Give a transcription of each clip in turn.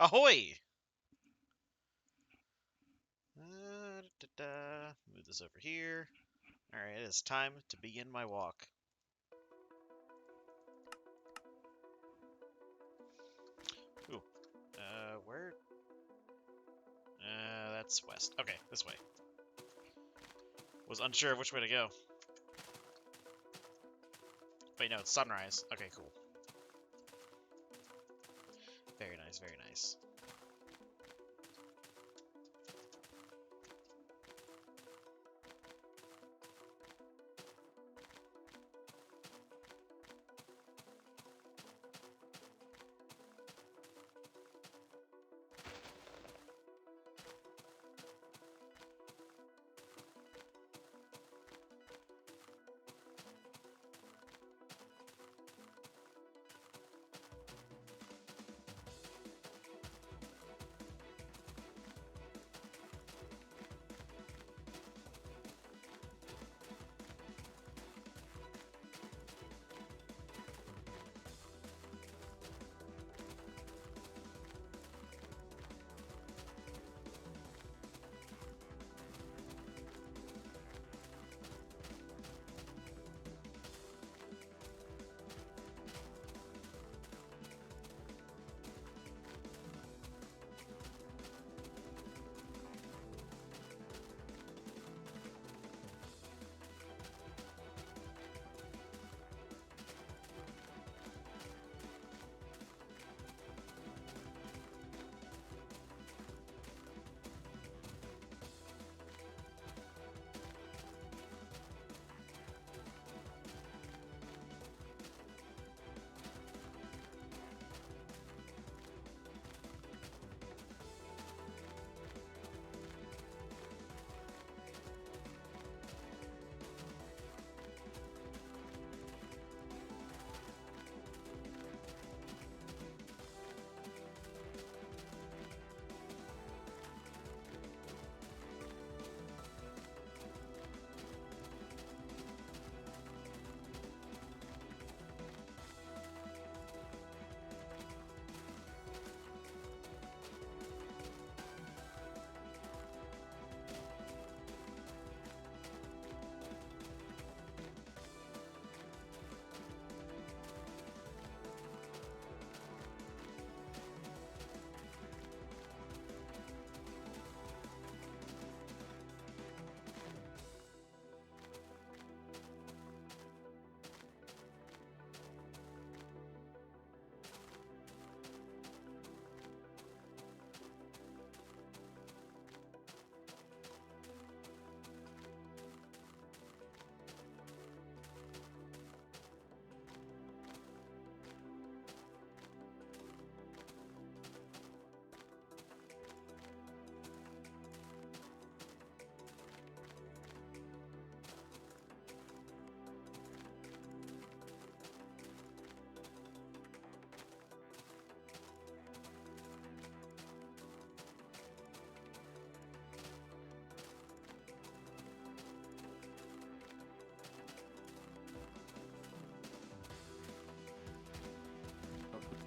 Ahoy! Move this over here. Alright, it is time to begin my walk. Ooh. Where? That's west. Okay, this way. Was unsure of which way to go. Wait, no, it's sunrise. Okay, cool. Very nice, very nice.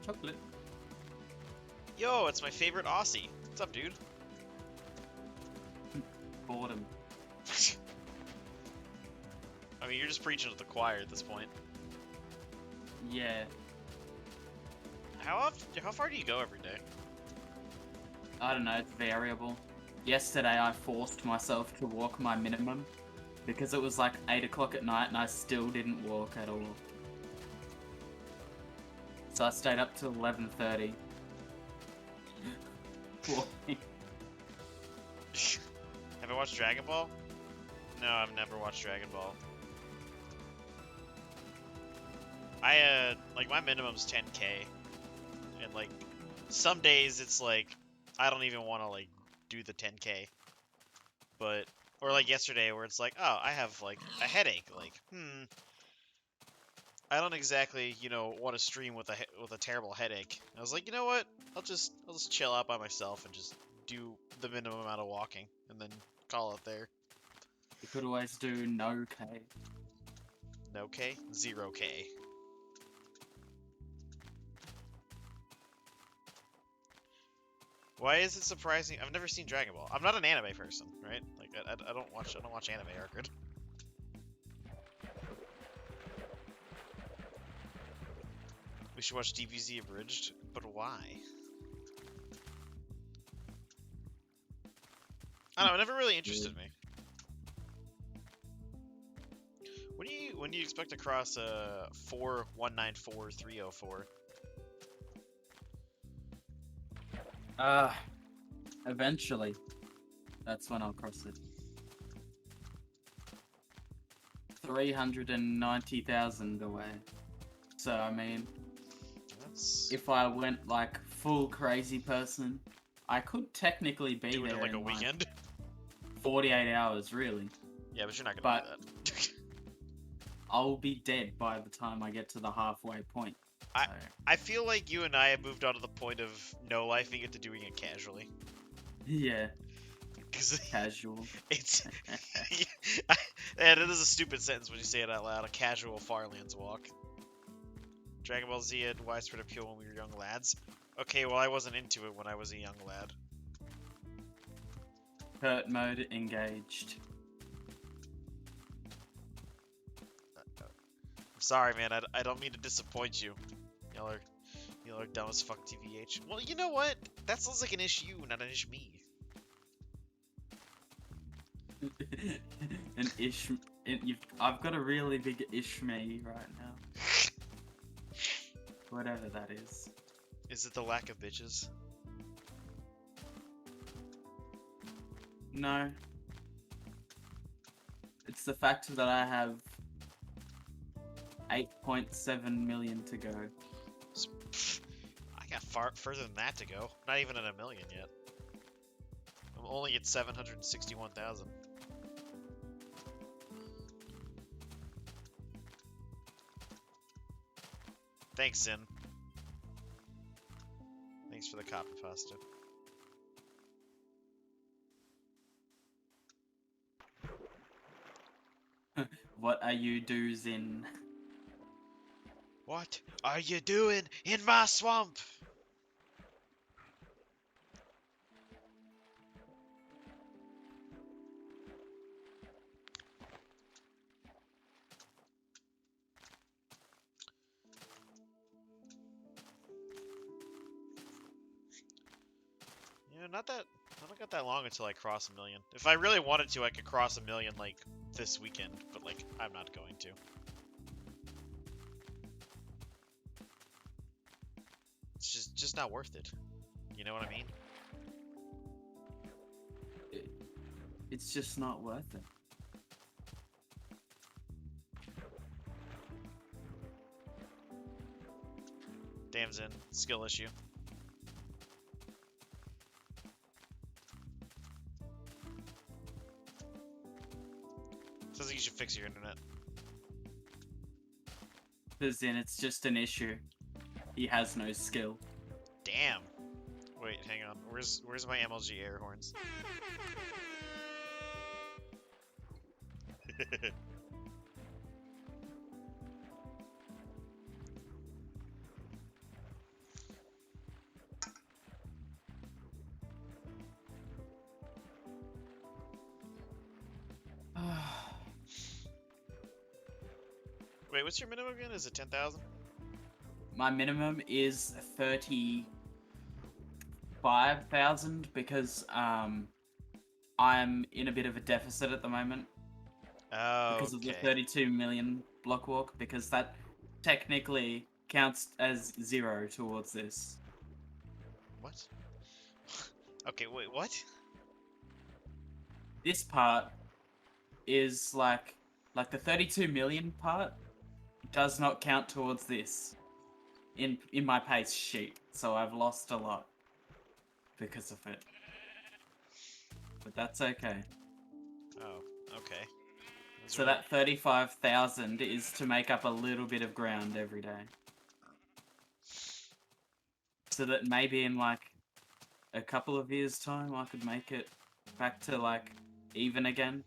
Chocolate. Yo, it's my favorite Aussie. What's up, dude? Boredom. I mean, you're just preaching to the choir at this point. Yeah. How far do you go every day? I don't know, it's variable. Yesterday I forced myself to walk my minimum because it was like 8 o'clock at night and I still didn't walk at all. So I stayed up till 11:30. Walking. Have I watched Dragon Ball? No, I've never watched Dragon Ball. Like, my minimum's 10K. And, like, some days it's like, I don't even want to, like, do the 10K. But, or like yesterday where it's like, oh, I have, like, a headache. Like, I don't exactly, want to stream with a terrible headache. And I was like, you know what? I'll just chill out by myself and just do the minimum amount of walking and then call it there. You could always do no K. No K? 0K. Why is it surprising? I've never seen Dragon Ball. I'm not an anime person, right? Like I don't watch anime, Arkard. We should watch DBZ abridged, but why? I don't know. It never really interested me. When do you expect to cross 4194304? Eventually. That's when I'll cross it. 390,000 away. So, I mean, That's if I went like full crazy person, I could technically be do it there in like a in weekend. 48 hours, really. Yeah, but you're not gonna do that. I'll be dead by the time I get to the halfway point. I feel like you and I have moved on to the point of no lifing it to doing it casually. Yeah, Because casual. it's and it is a stupid sentence when you say it out loud. A casual Farlands walk. Dragon Ball Z had widespread appeal when we were young lads. Okay, well I wasn't into it when I was a young lad. Hurt mode engaged. I'm sorry, man. I don't mean to disappoint you. Y'all are dumb as fuck, TVH. Well, you know what? That sounds like an issue, not an issue me. An ish. I've got a really big ish me right now. Whatever that is. Is it the lack of bitches? No. It's the fact that I have 8.7 million to go. I got far further than that to go. Not even at a million yet. I'm only at 761,000. Thanks, Sin. Thanks for the copy pasta. What are you doing? What are you doing in my swamp? Yeah, not got that long until I cross a million. If I really wanted to, I could cross a million like this weekend, but like I'm not going to. It's just not worth it. You know what I mean? It's just not worth it. Damn, Zen. Skill issue. Sounds like you should fix your internet. Because then it's just an issue. He has no skill. Damn. Wait, hang on. Where's my MLG air horns? Wait, what's your minimum again? Is it 10,000? My minimum is 35,000 because I'm in a bit of a deficit at the moment. Oh, Because of the 32 million block walk, because that technically counts as 0 towards this. What? Okay, wait, what? This part is like the 32 million part does not count towards this in my pace sheet, so I've lost a lot because of it. But that's okay. Oh, okay. So that 35,000 is to make up a little bit of ground every day. So that maybe in like a couple of years' time I could make it back to like even again.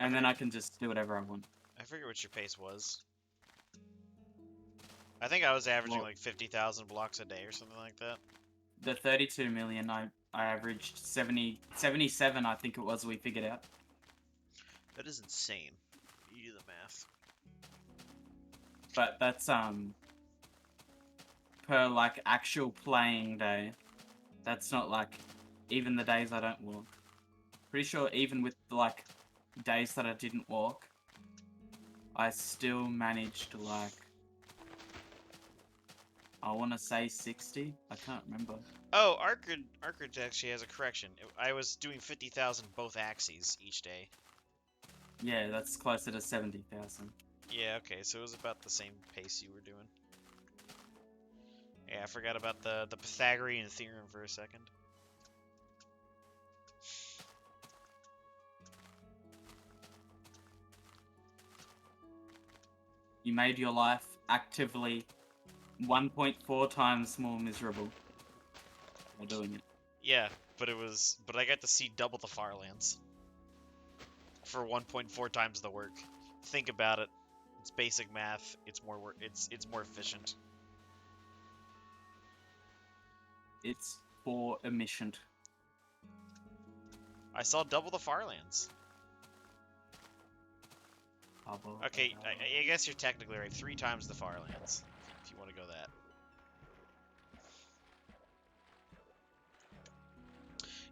And then I can just do whatever I want. I forget what your pace was. I think I was averaging Well, like 50,000 blocks a day or something like that. the 32 million, I averaged 77, I think it was, we figured out. That is insane. You do the math. But that's, per, like, actual playing day. That's not, like, even the days I don't walk. Pretty sure even with, like, days that I didn't walk, I still managed to, like, I want to say 60. I can't remember. Oh, Arkridge actually has a correction. I was doing 50,000 both axes each day. Yeah, that's closer to 70,000. Yeah, okay, so it was about the same pace you were doing. Yeah, I forgot about the Pythagorean theorem for a second. You made your life actively 1.4 times more miserable while doing it. Yeah, but I got to see double the Farlands for 1.4 times the work. Think about it. It's basic math. It's more work. It's more efficient. It's for emission. I saw double the Farlands. Okay, I guess you're technically right. 3 times the Farlands, if you want to go that.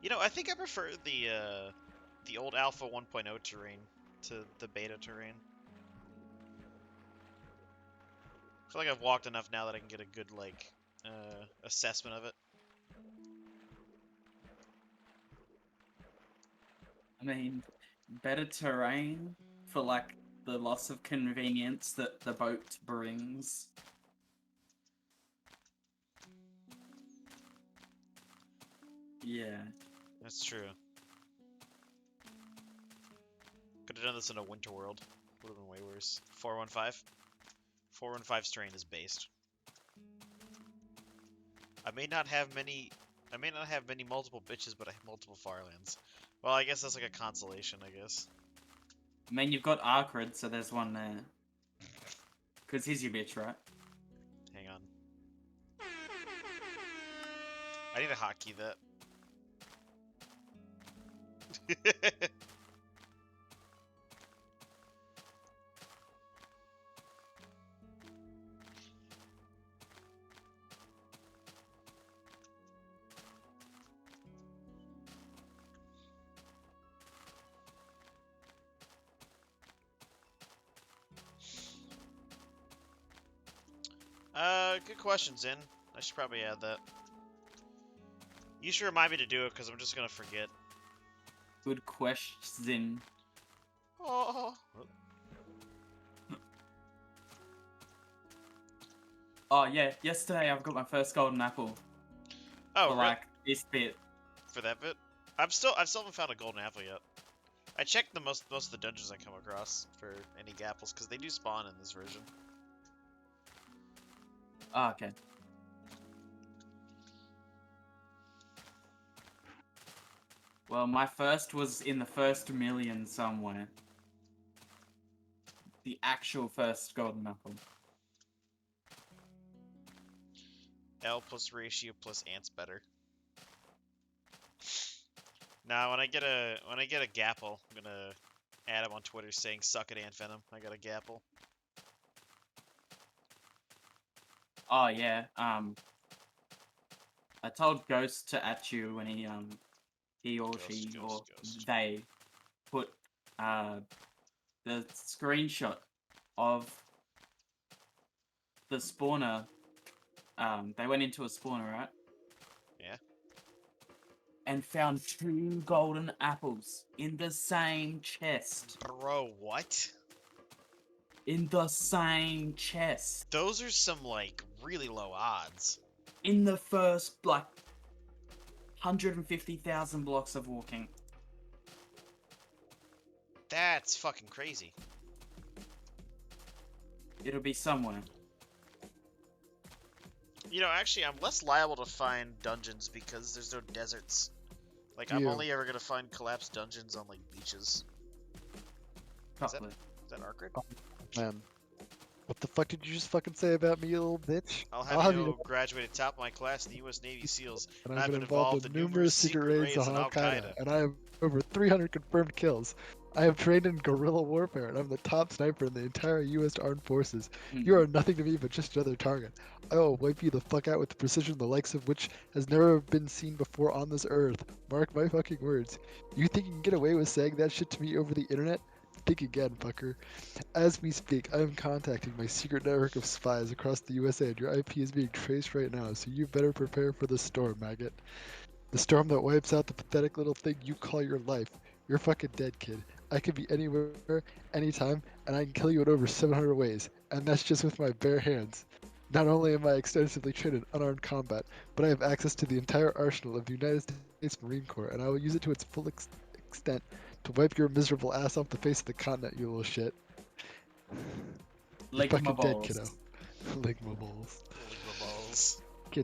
You know, I think I prefer the old Alpha 1.0 terrain to the beta terrain. I feel like I've walked enough now that I can get a good, like, assessment of it. I mean, better terrain for, like, the loss of convenience that the boat brings. Yeah. That's true. Could have done this in a winter world. Would have been way worse. 415. 415 strain is based. I may not have many multiple bitches, but I have multiple Farlands. Well, I guess that's like a consolation, I guess. I mean, you've got Arkrid, so there's one there. Because he's your bitch, right? Hang on. I need to hotkey that. Good question, Zin. I should probably add that. You should remind me to do it, because I'm just gonna forget. Good question. Oh. Oh, yeah. Yesterday I've got my first golden apple. Oh, for, like, this bit. For that bit? I still haven't found a golden apple yet. I checked the most of the dungeons I come across for any gapples, because they do spawn in this version. Oh, okay. Well, my first was in the first million somewhere. The actual first golden apple. L plus ratio plus ants better. Now, when I get a gapple, I'm gonna add him on Twitter saying "suck it, Ant Venom." I got a gapple. Oh yeah. I told Ghost to at you when he or she or they put the screenshot of the spawner. They went into a spawner, right? Yeah. And found 2 golden apples in the same chest. Bro, what? In the same chest. Those are some, like, really low odds. In the first, like, 150,000 blocks of walking. That's fucking crazy. It'll be somewhere. You know, actually, I'm less liable to find dungeons because there's no deserts. Like, I'm only ever gonna find collapsed dungeons on, like, beaches. Is that Arkrid? Man. What the fuck did you just fucking say about me, you little bitch? I'll I'll have you have you know, know, graduated top of my class in the U.S. Navy SEAls, and and I've I've been been involved involved in in numerous numerous secret secret raids raids on in Al Al Qaeda, Qaeda. and I have over 300 confirmed kills. I have trained in guerrilla warfare, and I'm the top sniper in the entire U.S. Armed Forces. You Hmm. are nothing to me but just another target. I will wipe you the fuck out with the precision the likes of which has never been seen before on this earth. Mark my fucking words. You think you can get away with saying that shit to me over the internet? Think again, fucker. As we speak, I am contacting my secret network of spies across the USA, and your IP is being traced right now, so you better prepare for the storm, maggot. The storm that wipes out the pathetic little thing you call your life. You're fucking dead, kid. I could be anywhere, anytime, and I can kill you in over 700 ways, and that's just with my bare hands. Not only am I extensively trained in unarmed combat, but I have access to the entire arsenal of the United States Marine Corps, and I will use it to its full extent to wipe your miserable ass off the face of the continent, you little shit. You're Lick my fucking dead, balls. kiddo. Lick my balls. Ligma balls. You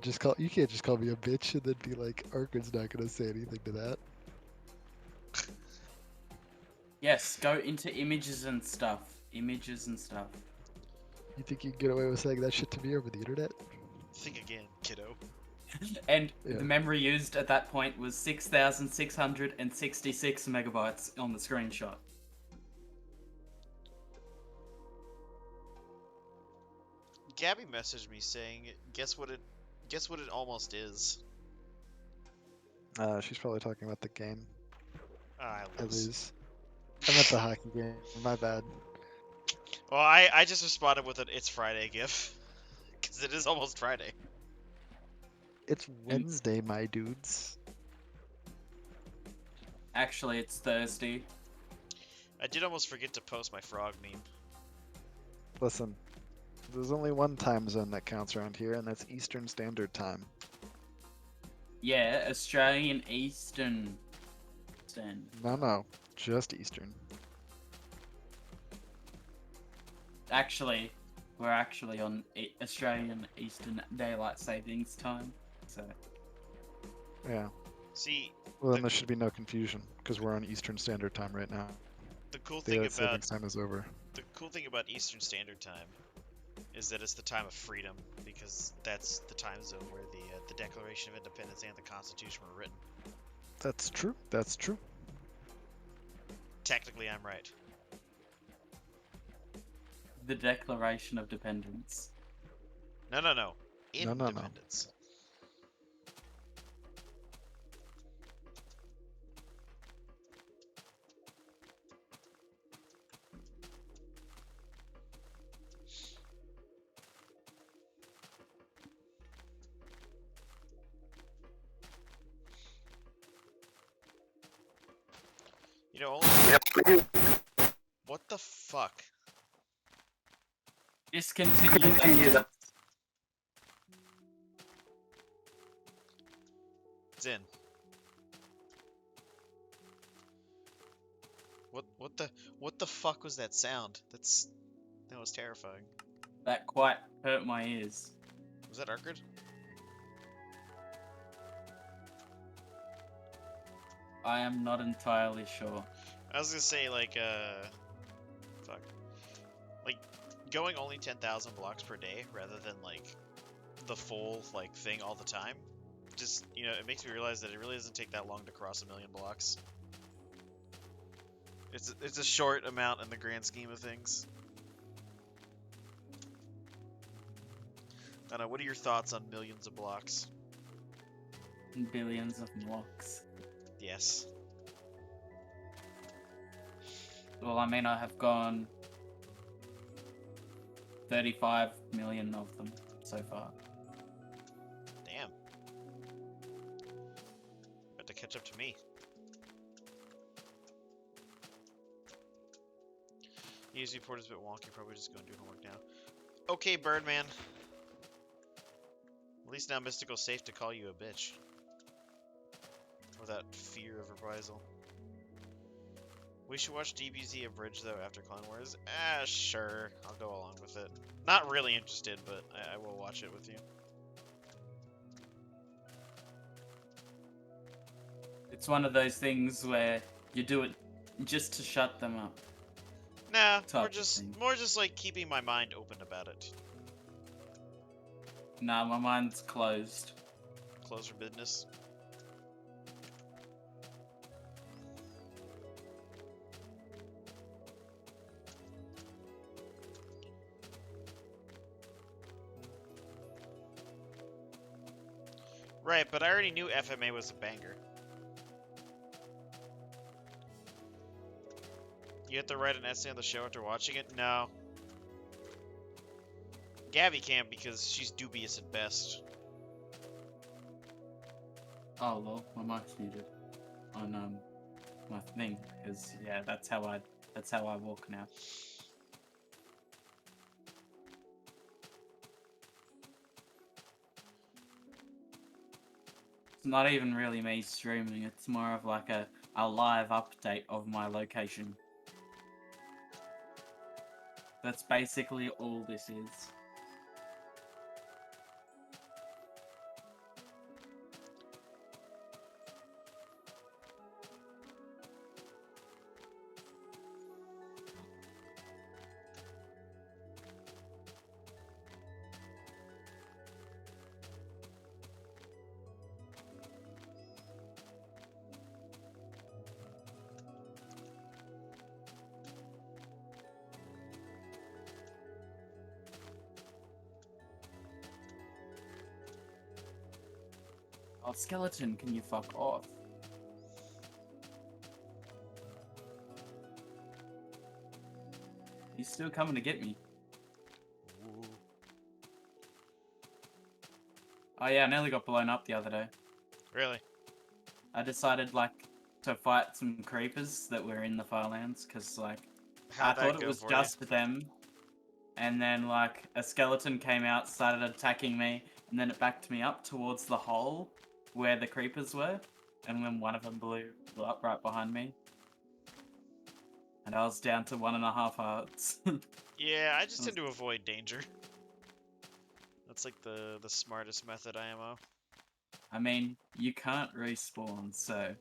can't just call me a bitch and then be like, Arkin's not gonna say anything to that. Yes, go into images and stuff. Images and stuff. You think you can get away with saying that shit to me over the internet? Think again, kiddo. And Yeah. the memory used at that point was 6,666 megabytes on the screenshot. Gabby messaged me saying, guess what it almost is." She's probably talking about the game. I I lose. lose. I meant the hockey game. My bad. Well, I just responded with an "It's Friday" gif, because it is almost Friday. It's And Wednesday, my dudes. actually, it's Thursday. I did almost forget to post my frog meme. Listen, there's only one time zone that counts around here, and that's Eastern Standard Time. Yeah, Australian Eastern Standard. No, just Eastern. Actually, we're actually on Australian Eastern Daylight Savings Time. So, Yeah. See, Well, then the there should be no confusion, because we're on Eastern Standard Time right now. the cool thing Daylight about savings time is over. Eastern Standard Time is that it's the time of freedom, because that's the time zone where the Declaration of Independence and the Constitution were written. That's true. That's true. Technically, I'm right. the Declaration of Dependence. No. No. Independence. You know, only... What the fuck? Discontinue that. It's in. What the fuck was that sound? That was terrifying. That quite hurt my ears. Was that Arkard? I am not entirely sure. I was gonna say fuck. Like going only 10,000 blocks per day rather than like the full like thing all the time. Just, you know, it makes me realize that it really doesn't take that long to cross 1,000,000 blocks. It's a short amount in the grand scheme of things. I don't know, what are your thoughts on millions of blocks? Billions of blocks. Yes. Well, I mean, I have gone 35 million of them so far. Damn. Got to catch up to me. News report is a bit wonky, probably just go and do homework now. Okay, Birdman. At least now Mystical's safe to call you a bitch. Without fear of reprisal. We should watch DBZ Abridged though after Clone Wars. Sure. I'll go along with it. Not really interested, but I will watch it with you. It's one of those things where you do it just to shut them up. Nah, type of thing. more just like keeping my mind open about it. Nah, my mind's closed. Close for business. Right, but I already knew FMA was a banger. You have to write an essay on the show after watching it? No. Gabby can't because she's dubious at best. Oh well, my mic's muted on my thing, because yeah, that's how I walk now. It's not even really me streaming, it's more of like a live update of my location. That's basically all this is. Oh, skeleton, can you fuck off? He's still coming to get me. Ooh. Oh yeah, I nearly got blown up the other day. Really? I decided like to fight some creepers that were in the Farlands, because like How'd I that thought go it was for just them, and then like a skeleton came out, started attacking me, and then it backed me up towards the hole where the creepers were, and then one of them blew up right behind me, and I was down to 1.5 hearts. you? Yeah, I just tend to avoid danger. That's like the smartest method IMO. I mean, you can't respawn, so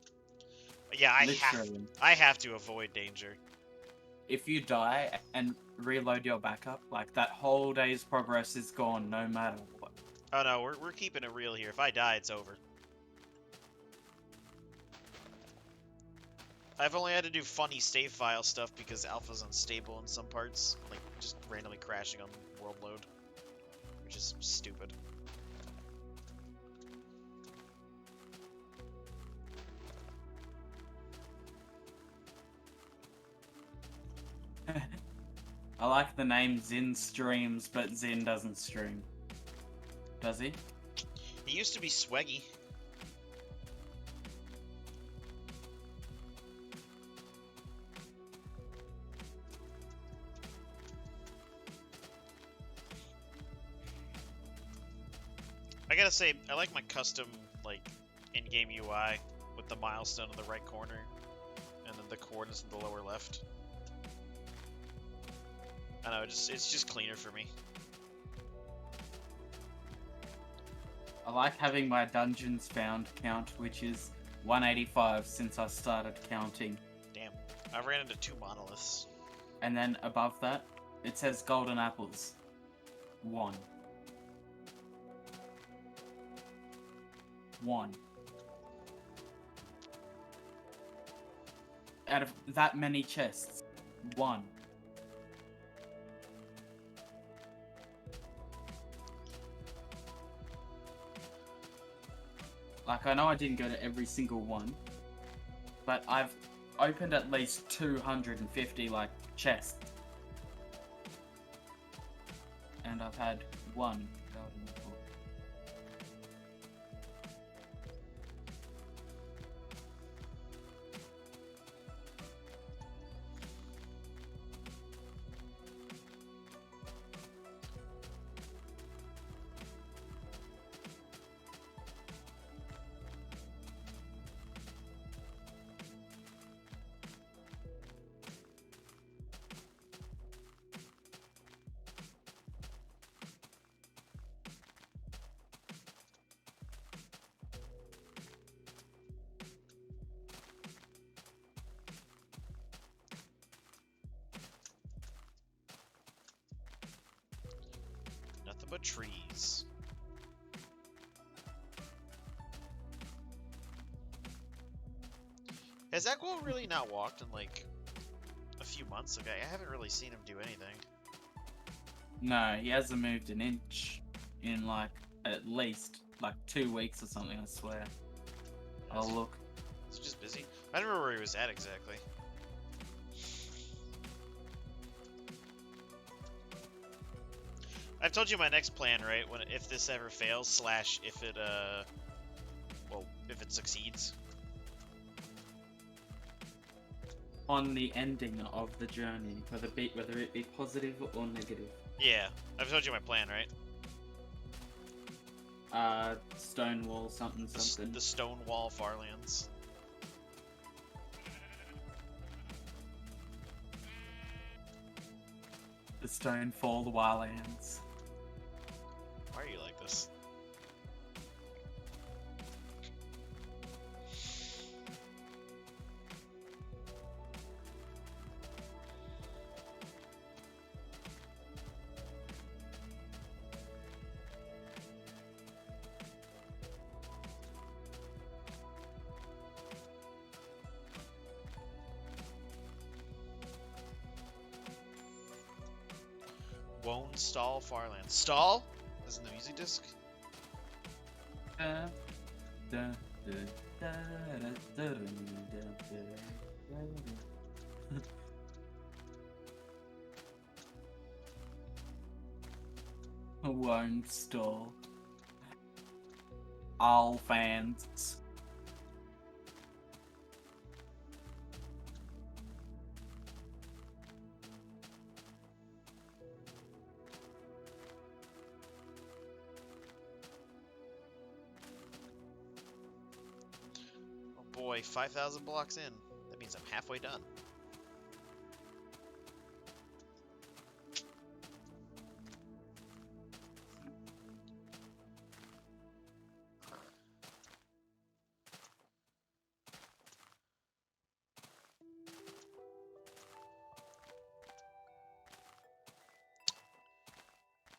Yeah, literally, I have to avoid danger. if you die and reload your backup, like that whole day's progress is gone no matter what. Oh no, we're keeping it real here. If I die, it's over. I've only had to do funny save file stuff because Alpha's unstable in some parts, like just randomly crashing on world load, which is stupid. I like the name Zin Streams, but Zin doesn't stream. Does he? He used to be swaggy. I gotta say, I like my custom, like, in-game UI with the milestone in the right corner, and then the coordinates in the lower left. I know, it's just cleaner for me. I like having my dungeons found count, which is 185 since I started counting. Damn, I ran into 2 monoliths. And then above that, it says golden apples. 1. 1. Out of that many chests, 1. Like, I know I didn't go to every single one, but I've opened at least 250, like, chests. And I've had 1 golden apple. but trees. Has Echo really not walked in like a few months? Okay, I haven't really seen him do anything. No, he hasn't moved an inch in like at least like 2 weeks or something. I swear. I'll look. He's just busy. I don't remember where he was at exactly. I've told you my next plan, right? When if this ever fails, slash if it well, if it succeeds. On the ending of the journey, whether it be positive or negative. Yeah, I've told you my plan, right? Stonewall something something. The Stonewall Farlands. The Stonefall Wildlands. Why are you like this? Won't stall Farland. Stall? As in the music disc? Won't stall. All fans. Oh boy, 5,000 blocks in. That means I'm halfway done.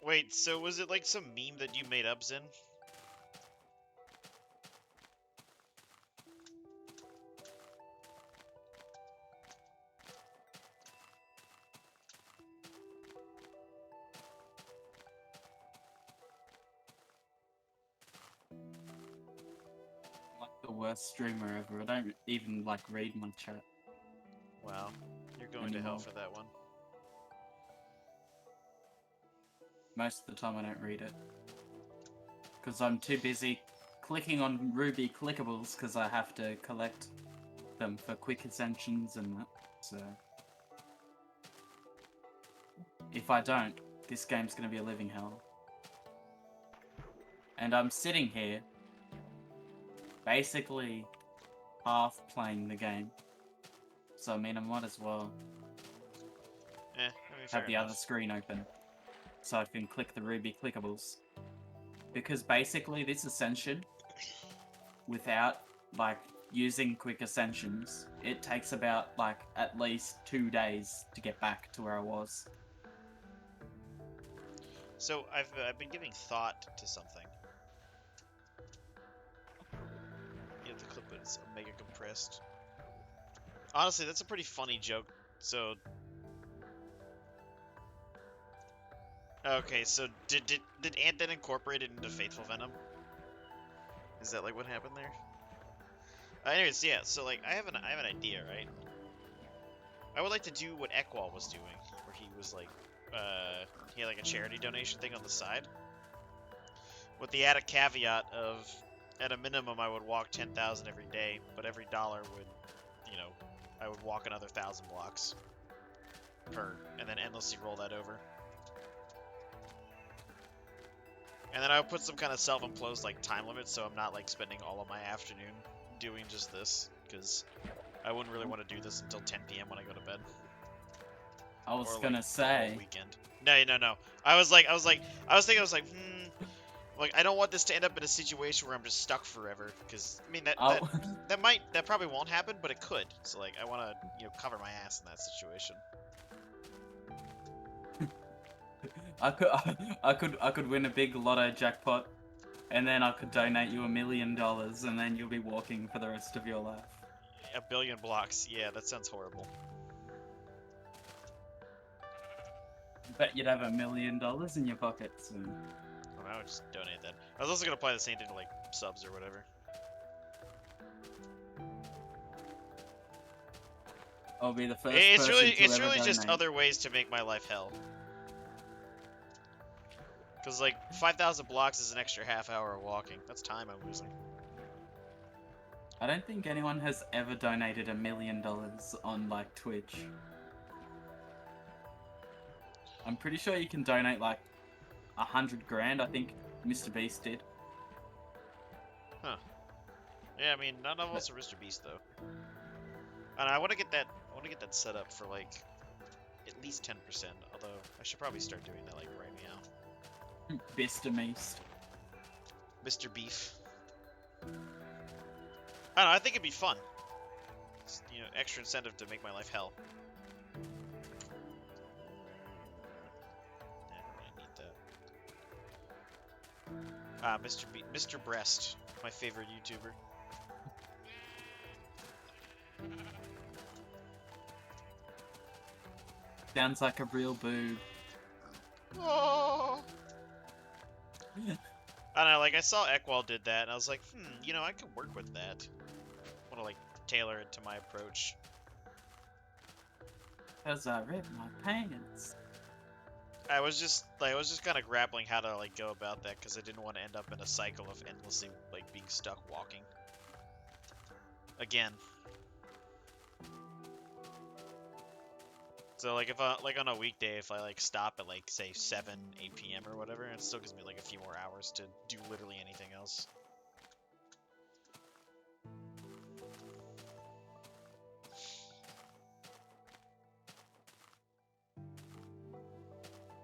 Wait, so was it like some meme that you made up, Zin? Like the worst streamer ever. I don't even like read my chat. Wow, you're going to hell for that one. Most of the time I don't read it. Because I'm too busy clicking on Ruby clickables because I have to collect them for quick ascensions and that. So if I don't, this game's going to be a living hell. And I'm sitting here basically half playing the game. So I mean I might as well I mean, fair have the enough. other screen open so I can click the Ruby clickables. Because basically this ascension, without like using quick ascensions, it takes about like at least 2 days to get back to where I was. So I've been giving thought to something. You have to clip it. It's mega compressed. Honestly, that's a pretty funny joke. So, okay, so did Ant then incorporate it into Faithful Venom? Is that like what happened there? Anyways, yeah. So like, I have an idea, right? I would like to do what Ekwal was doing, where he was like, he had like a charity donation thing on the side, with the added caveat of, at a minimum, I would walk 10,000 every day, but every dollar would, you know, I would walk another 1,000 blocks per, and then endlessly roll that over. And then I would put some kind of self-imposed like time limit, so I'm not like spending all of my afternoon doing just this, because I wouldn't really want to do this until 10 p.m. when I go to bed. I was Or, gonna like, say, all weekend. No. I was thinking, like, I don't want this to end up in a situation where I'm just stuck forever, because I mean that probably won't happen, but it could. So like, I want to, you know, cover my ass in that situation. I could win a big lotto jackpot, and then I could donate you $1 million, and then you'll be walking for the rest of your life. A billion blocks. Yeah, that sounds horrible. Bet you'd have $1 million in your pocket soon. Oh, I would just donate that. I was also gonna apply the same thing to like subs or whatever. I'll be the first It's person really, to it's ever really just donate. other ways to make my life hell. Cause like 5,000 blocks is an extra half hour of walking. That's time I'm losing. I don't think anyone has ever donated $1 million on like Twitch. I'm pretty sure you can donate like 100 grand. I think Mr. Beast did. Yeah, I mean, none of us are Mr. Beast though. And I want to get that. I want to get that set up for like at least 10%. Although I should probably start doing that like right now. Mr. Beast. Mr. Beef. I don't know. I think it'd be fun. It's, you know, extra incentive to make my life hell. Yeah, I don't really need that. Mr. Breast, my favorite YouTuber. Sounds like a real boob. Oh. I don't know, like I saw Ekwal did that, and I was like, you know, I could work with that. I want to like tailor it to my approach. Cause I ripped my pants. I was just kind of grappling how to like go about that because I didn't want to end up in a cycle of endlessly like being stuck walking. Again. So like if I like on a weekday, if I like stop at like say 7, 8 p.m. or whatever, it still gives me like a few more hours to do literally anything else.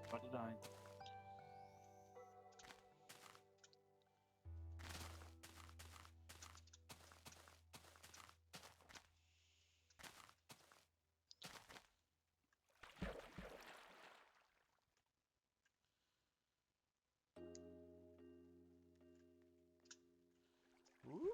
What did I? Ooh.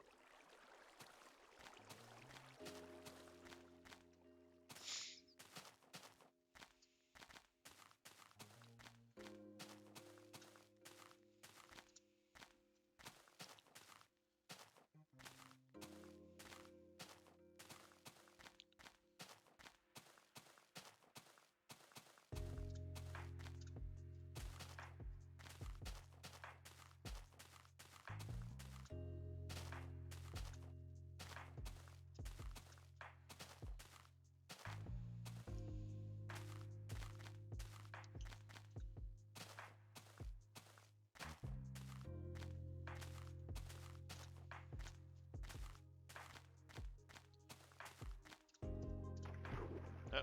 Uh-oh.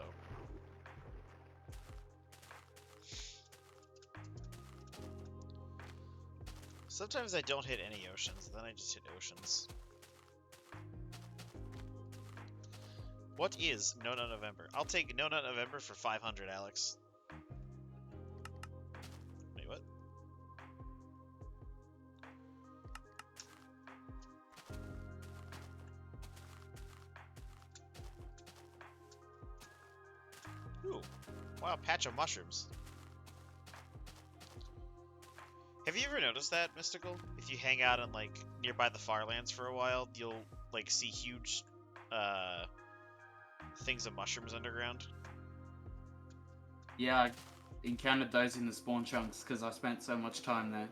Sometimes I don't hit any oceans, then I just hit oceans. What is No Nut November? I'll take No Nut November for 500, Alex. Wait, what? Ooh. Wow, patch of mushrooms. Have you ever noticed that, Mystical? If you hang out in, like, nearby the Farlands for a while, you'll, like, see huge, things of mushrooms underground. Yeah, I encountered those in the spawn chunks because I spent so much time there.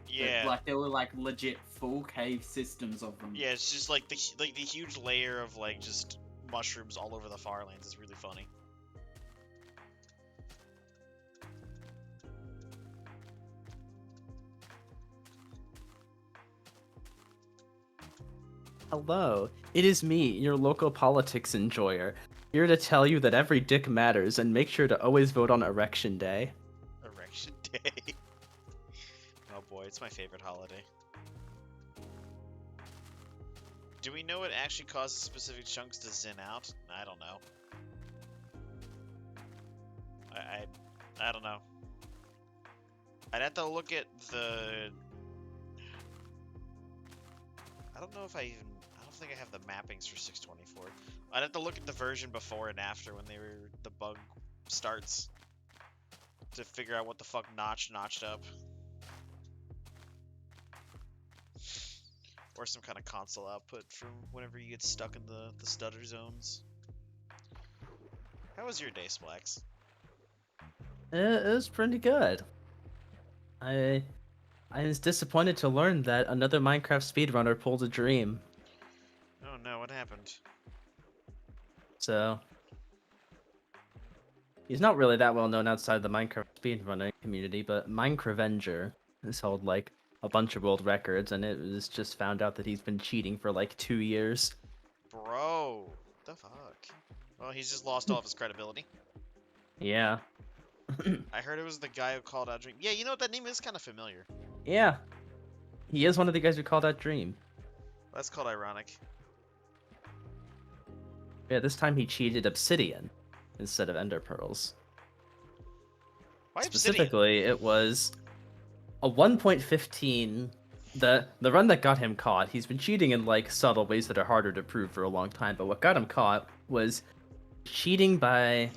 Yeah. But, like there were like legit full cave systems of them. Yeah, it's just like the huge layer of like just mushrooms all over the Farlands is really funny. Hello, it is me, your local politics enjoyer, here to tell you that every dick matters and make sure to always vote on Erection Day. Erection Day. Oh boy, it's my favorite holiday. Do we know what actually causes specific chunks to zen out? I don't know. I don't know. I'd have to look at the. I don't know if I even. I don't think I have the mappings for 624. I'd have to look at the version before and after when the bug starts to figure out what the fuck notched up. Or some kind of console output from whenever you get stuck in the stutter zones. How was your day, Splax? It was pretty good. I was disappointed to learn that another Minecraft speedrunner pulled a dream. Oh no, what happened? So he's not really that well known outside the Minecraft speedrunning community, but Minecravenger has held like a bunch of world records, and it was just found out that he's been cheating for like 2 years. Bro, what the fuck? Well, he's just lost all of his credibility. Yeah. I heard it was the guy who called out Dream. Yeah, you know what? That name is kind of familiar. Yeah. He is one of the guys who called out Dream. That's called ironic. Yeah, this time he cheated Obsidian instead of Ender Pearls. Why Obsidian? Specifically, it was a 1.15. The run that got him caught, he's been cheating in like subtle ways that are harder to prove for a long time, but what got him caught was cheating by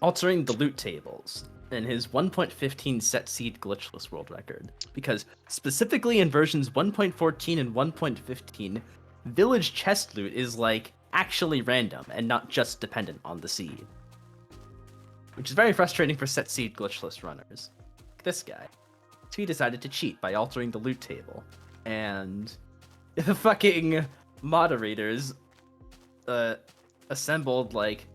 altering the loot tables in his 1.15 set seed glitchless world record. Because specifically in versions 1.14 and 1.15, village chest loot is like actually random and not just dependent on the seed. Which is very frustrating for set seed glitchless runners. Like this guy. So he decided to cheat by altering the loot table. And the fucking moderators assembled like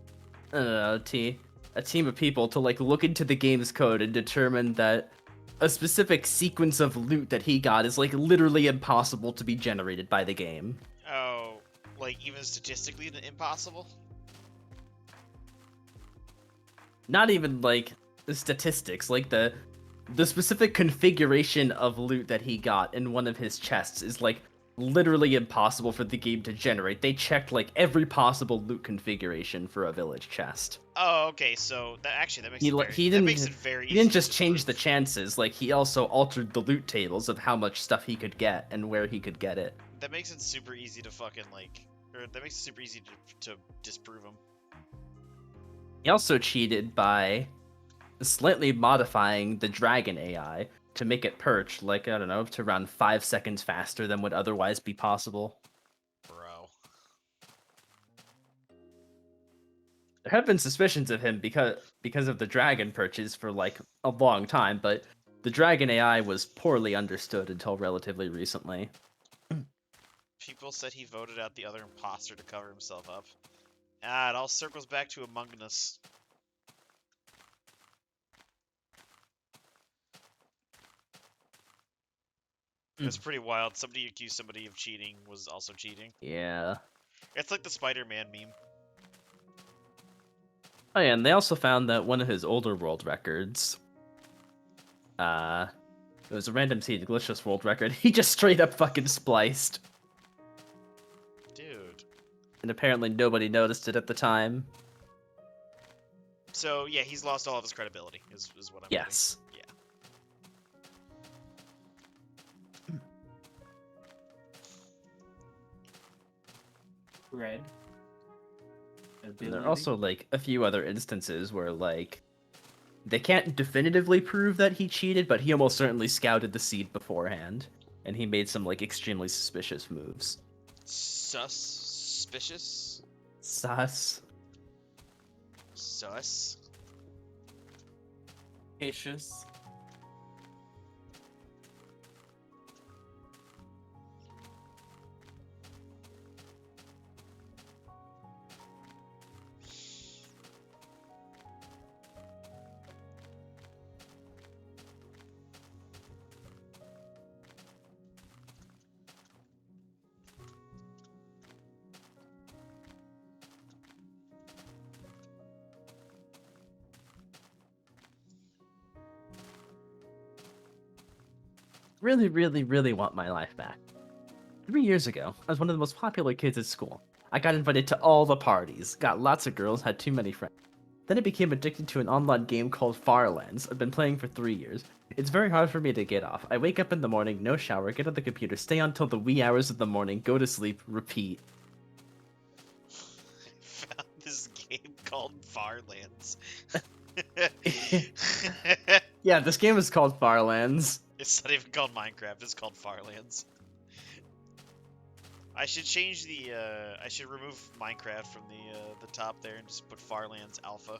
I don't know, a team of people to like look into the game's code and determine that a specific sequence of loot that he got is like literally impossible to be generated by the game. Oh, like even statistically impossible? Not even like the statistics, like the specific configuration of loot that he got in one of his chests is like literally impossible for the game to generate. They checked like every possible loot configuration for a village chest. Oh, okay. So that actually that makes That makes it very. He didn't easy just to change the prove. chances. Like he also altered the loot tables of how much stuff he could get and where he could get it. That makes it super easy to fucking like, or that makes it super easy to disprove him. He also cheated by slightly modifying the dragon AI to make it perch, like, I don't know, to around 5 seconds faster than would otherwise be possible. Bro. There have been suspicions of him because of the dragon perches for, like, a long time, but the dragon AI was poorly understood until relatively recently. People said he voted out the other imposter to cover himself up. Ah, it all circles back to Among Us. It's pretty wild. Somebody accused somebody of cheating was also cheating. Yeah. It's like the Spider-Man meme. Oh yeah, and they also found that one of his older world records, it was a random seed glitchless world record. He just straight up fucking spliced. Dude. And apparently nobody noticed it at the time. So, yeah, he's lost all of his credibility, is what I'm Yes. getting. Yeah. Red. And there are also, like, a few other instances where, like, they can't definitively prove that he cheated, but he almost certainly scouted the seed beforehand. And he made some, like, extremely suspicious moves. Suspicious? Sus. Sus? Vicious. Really, really, really want my life back. 3 years ago, I was one of the most popular kids at school. I got invited to all the parties, got lots of girls, had too many friends. Then I became addicted to an online game called Firelands. I've been playing for 3 years. It's very hard for me to get off. I wake up in the morning, no shower, get on the computer, stay on till the wee hours of the morning, go to sleep, repeat. Found this game called Farlands. Yeah, this game is called Firelands. It's not even called Minecraft. It's called Farlands. I should change the. I should remove Minecraft from the top there and just put Farlands Alpha.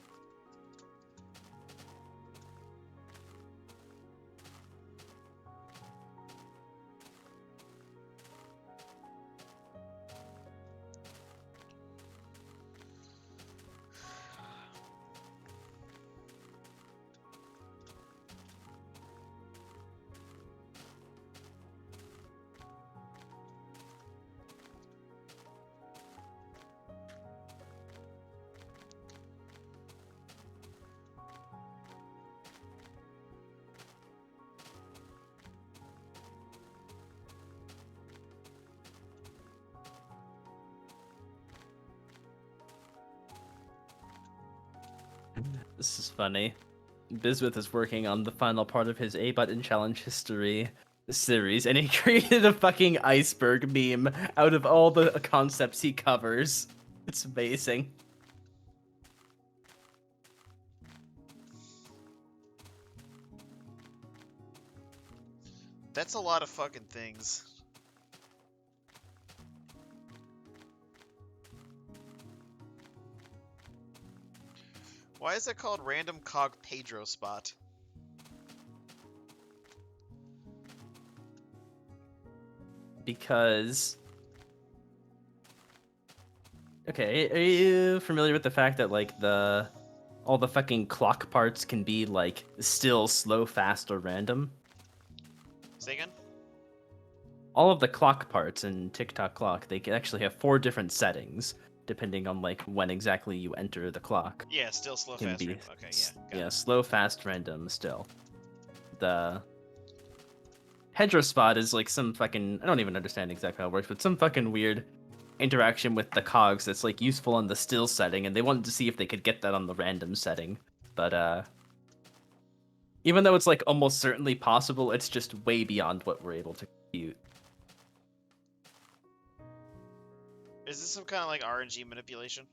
This is funny. Bismuth is working on the final part of his A Button Challenge history series, and he created a fucking iceberg meme out of all the concepts he covers. It's amazing. That's a lot of fucking things. Why is it called Random Cog Pedro Spot? Because... Okay, are you familiar with the fact that, like, all the fucking clock parts can be, like, still, slow, fast, or random? Say again? All of the clock parts in TikTok clock, they can actually have 4 different settings, depending on, like, when exactly you enter the clock. Yeah, still slow, Can fast, be, random. Okay, yeah. Got yeah, it. slow, fast, random, still. The Hedgerow spot is, like, some fucking... I don't even understand exactly how it works, but some fucking weird interaction with the cogs that's, like, useful on the still setting, and they wanted to see if they could get that on the random setting. But, even though it's, like, almost certainly possible, it's just way beyond what we're able to compute. Is this some kind of like RNG manipulation?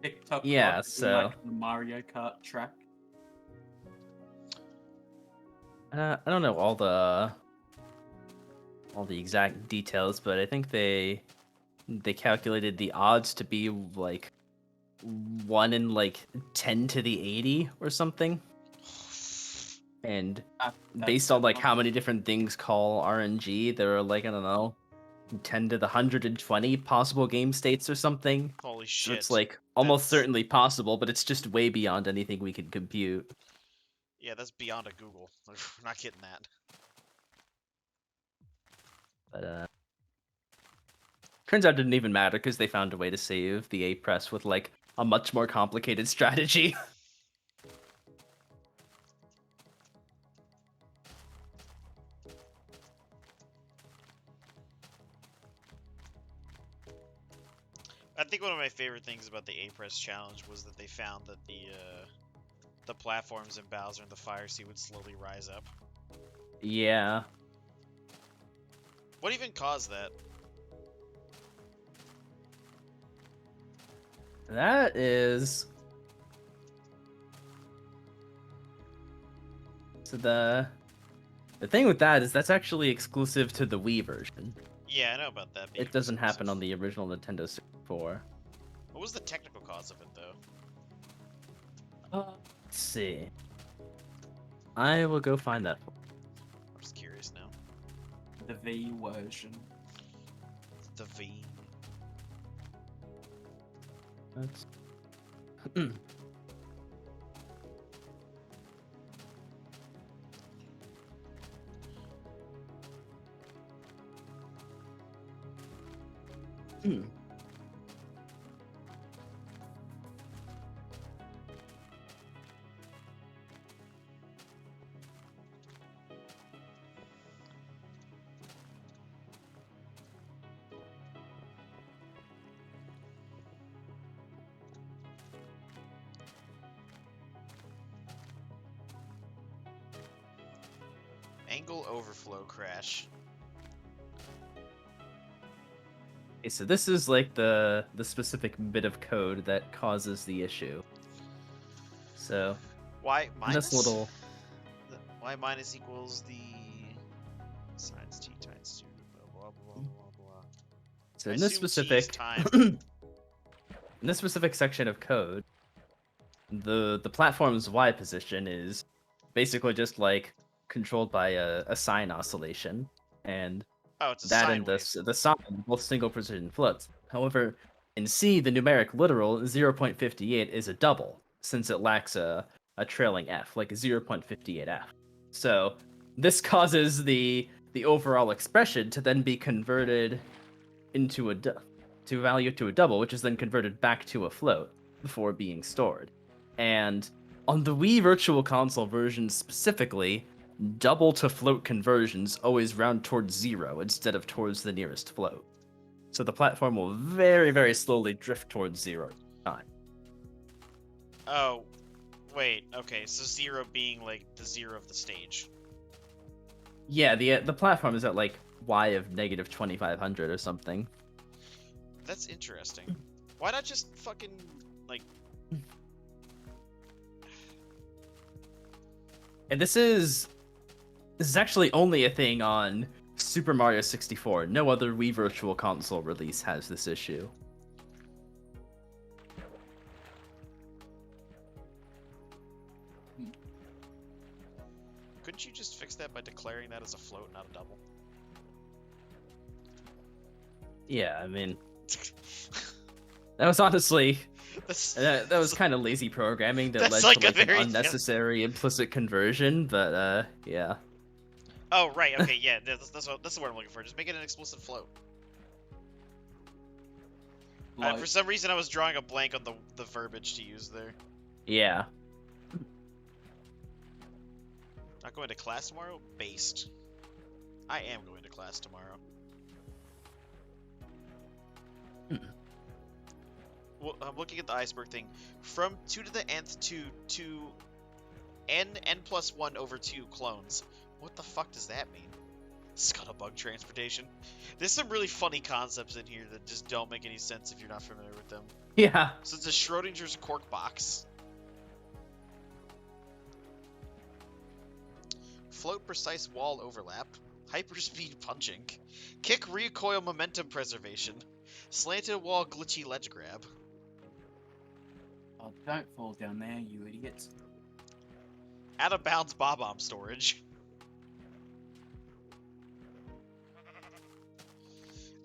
TikTok Yeah, clock is so- like the Mario Kart track. I don't know all the exact details, but I think they calculated the odds to be like 1 in like 10 to the 80 or something. And based on like how many different things call RNG, there are like, I don't know, 10 to the 120 possible game states or something. Holy So shit. it's like almost That's- certainly possible, but it's just way beyond anything we can compute. Yeah, that's beyond a Google. We're not getting that. But turns out it didn't even matter because they found a way to save the A press with like a much more complicated strategy. I think one of my favorite things about the A-Press challenge was that they found that the platforms in Bowser and the Fire Sea would slowly rise up. Yeah. What even caused that? That is... So the thing with that is that's actually exclusive to the Wii version. Yeah, I know about that. being It doesn't exclusive. happen on the original Nintendo 64. What was the technical cause of it, though? Let's see. I will go find that. I'm just curious now. The V version. The V. That's... Angle overflow crash. Okay, so this is like the specific bit of code that causes the issue. So Y in this minus? little Y minus equals the sines t times 2, blah, blah, blah, blah, blah. so I in this assume t is specific time. in this specific section of code, the platform's y position is basically just like controlled by a sine oscillation, and Oh, it's a that sine and wave. the sine both single precision floats. However, in C, the numeric literal 0.58 is a double since it lacks a trailing f, like a 0.58f. So this causes the overall expression to then be converted into to value to a double, which is then converted back to a float before being stored. And on the Wii Virtual Console version specifically, double to float conversions always round towards 0 instead of towards the nearest float. So the platform will very, very slowly drift towards 0 time. Oh, wait. Okay, so 0 being like the 0 of the stage. Yeah, the platform is at like y of negative 2500 or something. That's interesting. Why not just fucking like? And this is actually only a thing on Super Mario 64. No other Wii Virtual Console release has this issue. Couldn't you just fix that by declaring that as a float, not a double? Yeah, I mean, that was honestly That's, that was kind of lazy programming that That's led like to a like an very- unnecessary implicit conversion. But yeah. Oh right, okay, yeah, that's the word I'm looking for. Just make it an explicit float. Like, For some reason, I was drawing a blank on the verbiage to use there. Yeah. Not going to class tomorrow? Based. I am going to class tomorrow. Well, I'm looking at the iceberg thing. From 2 to the nth to n plus 1 over 2 clones. What the fuck does that mean? Scuttlebug transportation. There's some really funny concepts in here that just don't make any sense if you're not familiar with them. Yeah. So it's a Schrodinger's cork box. Float precise wall overlap. Hyperspeed punching. Kick recoil momentum preservation. Slanted wall glitchy ledge grab. oh, don't fall down there, you idiots. Out of bounds bob-omb storage.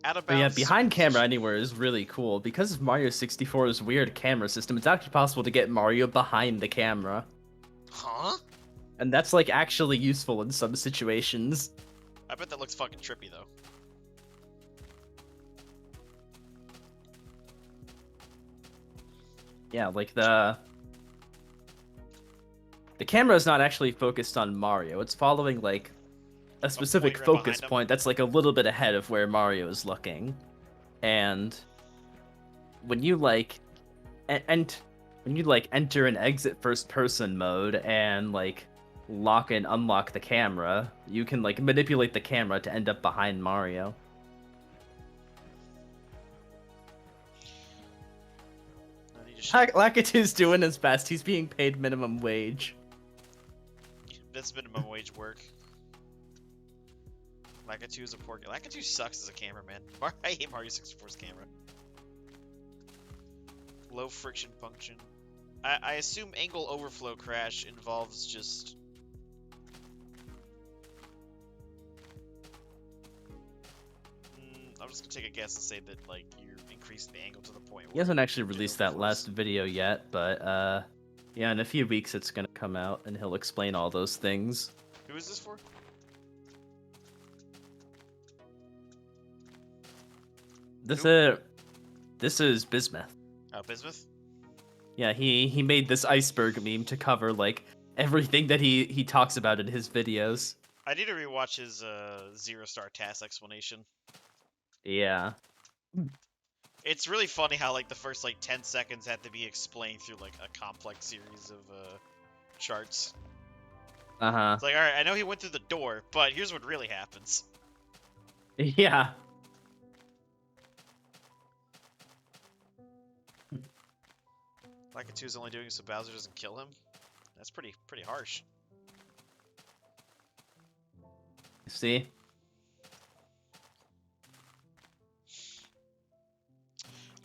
Out of But yeah, bounds. behind camera superposition. anywhere is really cool. Because of Mario 64's weird camera system, it's actually possible to get Mario behind the camera. Huh? And that's like actually useful in some situations. I bet that looks fucking trippy though. Yeah, like the camera is not actually focused on Mario. It's following like a specific right focus behind him? point that's like a little bit ahead of where Mario is looking. And when you like and when you like enter and exit first person mode and like lock and unlock the camera, you can like manipulate the camera to end up behind Mario. I need to shake- Lakitu's doing his best. He's being paid minimum wage. That's minimum wage work. Lakitu is a poor guy. Lakitu sucks as a cameraman. I hate Mario 64's camera. Low friction function. I assume angle overflow crash involves just... I'm just gonna take a guess and say that, like, you're increasing the angle to the point where... He hasn't actually it released that overflows. last video yet, but yeah, in a few weeks it's gonna come out and he'll explain all those things. Who is this for? This is Bismuth. Oh, Bismuth? Yeah, he made this iceberg meme to cover like everything that he talks about in his videos. I need to rewatch his zero-star task explanation. Yeah. It's really funny how, like, the first, like, 10 seconds had to be explained through, like, a complex series of, charts. Uh-huh. It's like, all right, I know he went through the door, but here's what really happens. Yeah. Lakitu only doing so Bowser doesn't kill him. That's pretty harsh. See?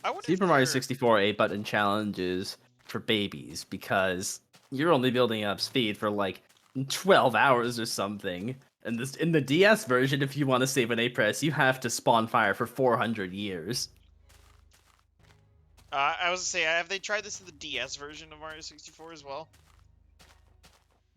I wonder Super if Mario they're- 64 8-button challenge is for babies because you're only building up speed for like 12 hours or something. And this in the DS version, if you want to save an A press, you have to spawn fire for 400 years. I was gonna say, have they tried this in the DS version of Mario 64 as well?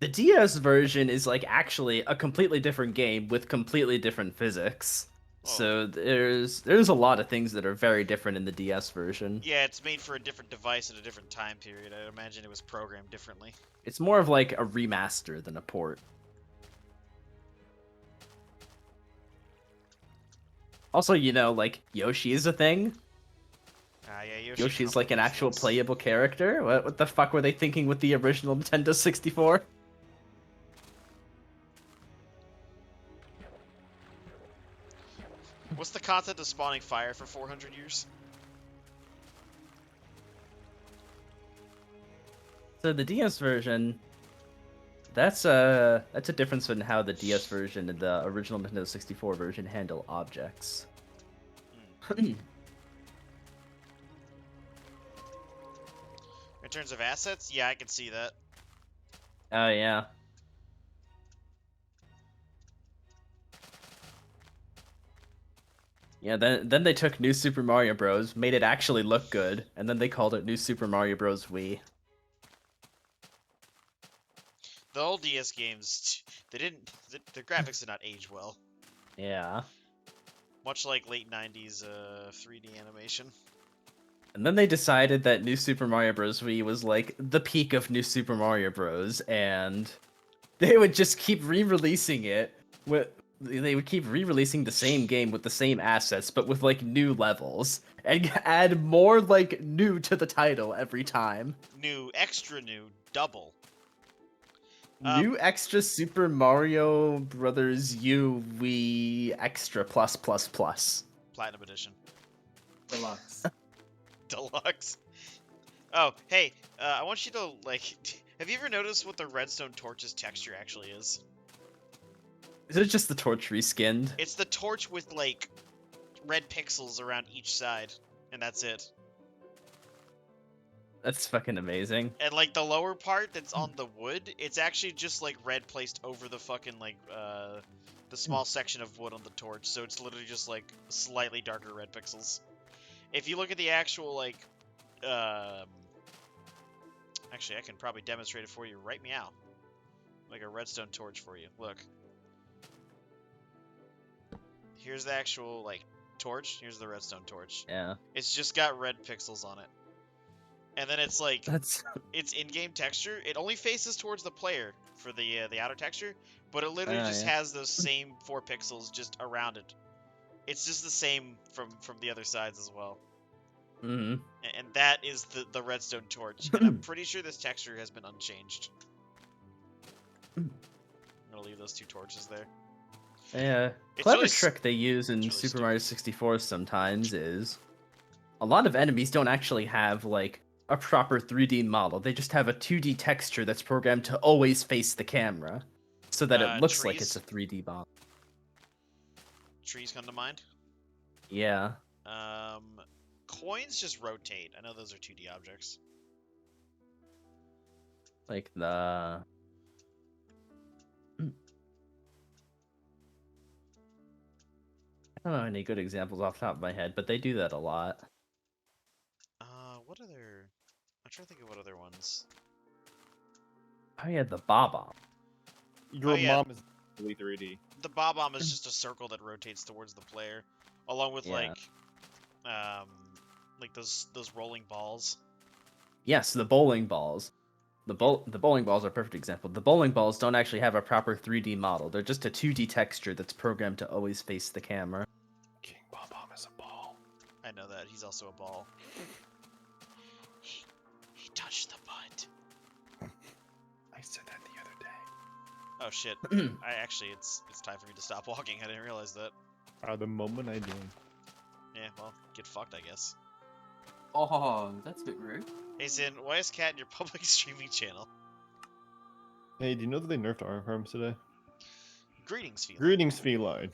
The DS version is like actually a completely different game with completely different physics. Oh. So there's a lot of things that are very different in the DS version. Yeah, it's made for a different device at a different time period. I imagine it was programmed differently. It's more of like a remaster than a port. Also, you know, like Yoshi is a thing. Yeah, Yoshi's like an complicates actual things. playable character. What the fuck were they thinking with the original Nintendo 64? What's the concept of spawning fire for 400 years? So the DS version, that's a difference in how the DS version and the original Nintendo 64 version handle objects. In terms of assets, yeah, I can see that. Oh yeah. Yeah, then they took New Super Mario Bros, made it actually look good, and then they called it New Super Mario Bros. Wii. The old DS games, they didn't. Their graphics did not age well. Yeah. Much like late 90s 3D animation. And then they decided that New Super Mario Bros. Wii was like the peak of New Super Mario Bros. And they would just keep re-releasing it. They would keep re-releasing the same game with the same assets, but with like new levels, and add more like new to the title every time. New, extra new, double. New extra Super Mario Brothers U Wii Extra plus plus plus. Platinum Edition. Deluxe. Deluxe. Oh, hey, I want you to, like, have you ever noticed what the redstone torch's texture actually is? Is it just the torch reskinned? It's the torch with, like, red pixels around each side, and that's it. That's fucking amazing. And, like, the lower part that's on the wood, it's actually just, like, red placed over the fucking, like, the small section of wood on the torch, so it's literally just, like, slightly darker red pixels. If you look at the actual, like, actually, I can probably demonstrate it for you right meow. Like a redstone torch for you. Look. Here's the actual, like, torch. Here's the redstone torch. Yeah. It's just got red pixels on it. And then it's, like, That's it's in-game texture. It only faces towards the player for the outer texture, but it literally just yeah. has those same 4 pixels just around it. It's just the same from the other sides as well. mm-hmm. And that is the redstone torch. And I'm pretty sure this texture has been unchanged. I'm gonna leave those 2 torches there. Yeah. It's Clever really trick they use in really Super stupid. Mario 64 sometimes is a lot of enemies don't actually have like a proper 3D model. They just have a 2D texture that's programmed to always face the camera so that it looks like trees? it's a 3D model. Trees come to mind. Yeah. Coins just rotate. I know those are 2D objects. Like the I don't know any good examples off the top of my head, but they do that a lot. What other? I'm trying to think of what other ones. Oh yeah, the Bob-omb. Your yeah. mom is really 3D. The bob-omb is just a circle that rotates towards the player, along with Yeah. like those rolling balls. Yes, the bowling balls. The bowling balls are a perfect example. The bowling balls don't actually have a proper 3D model. They're just a 2D texture that's programmed to always face the camera. King Bob-omb is a ball. I know that he's also a ball. He touched the butt. I said that the other day. Oh shit. It's time for me to stop walking. I didn't realize that. The moment I joined. Yeah, well, get fucked, I guess. Oh, that's a bit rude. Hey Sin, why is Cat in your public streaming channel? Hey, do you know that they nerfed arm farms today? Greetings, feline. Greetings, feline.